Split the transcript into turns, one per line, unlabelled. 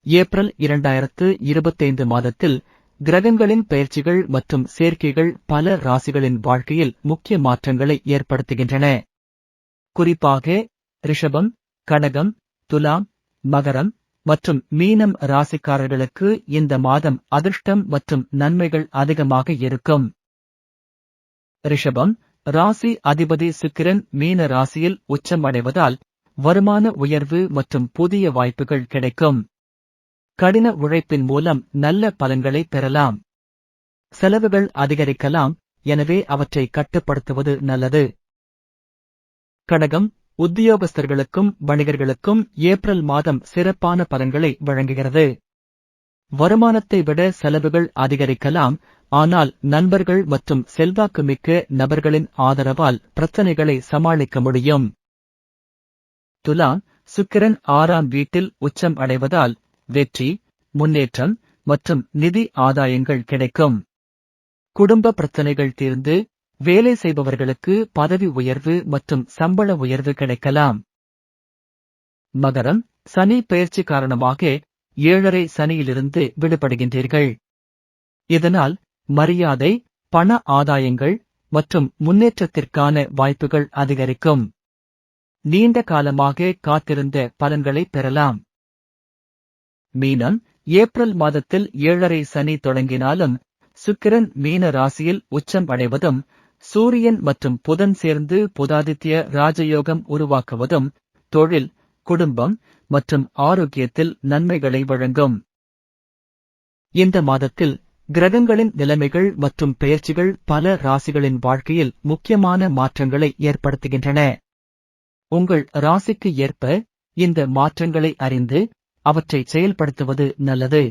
April 2025 மாதத்தில் கிரகங்களின் பெயர்ச்சிகள் மற்றும் சேர்க்கைகள் பல ராசிகளின் வாழ்க்கையில் முக்கிய மாற்றங்களை ஏற்படுத்துகின்றன. குறிப்பாக ரிஷபம், கடகம், துலாம், மகரம் மற்றும் மீனம் ராசிக்காரர்களுக்கு இந்த மாதம் அதிர்ஷ்டம் மற்றும் நன்மைகள் அதிகமாக இருக்கும். ரிஷபம் ராசி அதிபதி சுக்கிரன் மீன ராசியில் உச்சம் அடைவதால் வருமான உயர்வு மற்றும் புதிய வாய்ப்புகள் கிடைக்கும். கடின உழைப்பின் மூலம் நல்ல பலன்களை பெறலாம். செலவுகள் அதிகரிக்கலாம், எனவே அவற்றை கட்டுப்படுத்துவது நல்லது. கடகம் உத்தியோகஸ்தர்களுக்கும் வணிகர்களுக்கும் ஏப்ரல் மாதம் சிறப்பான பலன்களை வழங்குகிறது. வருமானத்தை விட செலவுகள் அதிகரிக்கலாம், ஆனால் நண்பர்கள் மற்றும் செல்வாக்குமிக்க நபர்களின் ஆதரவால் பிரச்சனைகளை சமாளிக்க முடியும். துலாம் சுக்கிரன் 6ஆம் வீட்டில் உச்சம் அடைவதால் வெற்றி, முன்னேற்றம் மற்றும் நிதி ஆதாயங்கள் கிடைக்கும். குடும்ப பிரச்சனைகள் தீர்ந்து வேலை செய்பவர்களுக்கு பதவி உயர்வு மற்றும் சம்பள உயர்வு கிடைக்கலாம். மகரம் சனி பெயர்ச்சி காரணமாக 7.5 சனியிலிருந்து விடுபடுகின்றீர்கள். இதனால் மரியாதை, பண ஆதாயங்கள் மற்றும் முன்னேற்றத்திற்கான வாய்ப்புகள் அதிகரிக்கும். நீண்ட காலமாக காத்திருந்த பலன்களை பெறலாம். மீனம் ஏப்ரல் மாதத்தில் 7.5 சனி தொடங்கினாலும் சுக்கிரன் மீன ராசியில் உச்சம் அடைவதும் சூரியன் மற்றும் புதன் சேர்ந்து புதாதித்ய ராஜயோகம் உருவாக்குவதும் தொழில், குடும்பம் மற்றும் ஆரோக்கியத்தில் நன்மைகளை வழங்கும். இந்த மாதத்தில் கிரகங்களின் நிலைமைகள் மற்றும் பெயர்ச்சிகள் பல ராசிகளின் வாழ்க்கையில் முக்கியமான மாற்றங்களை ஏற்படுத்துகின்றன. உங்கள் ராசிக்கு ஏற்ப இந்த மாற்றங்களை அறிந்து அவற்றை செயல்படுத்துவது நல்லது.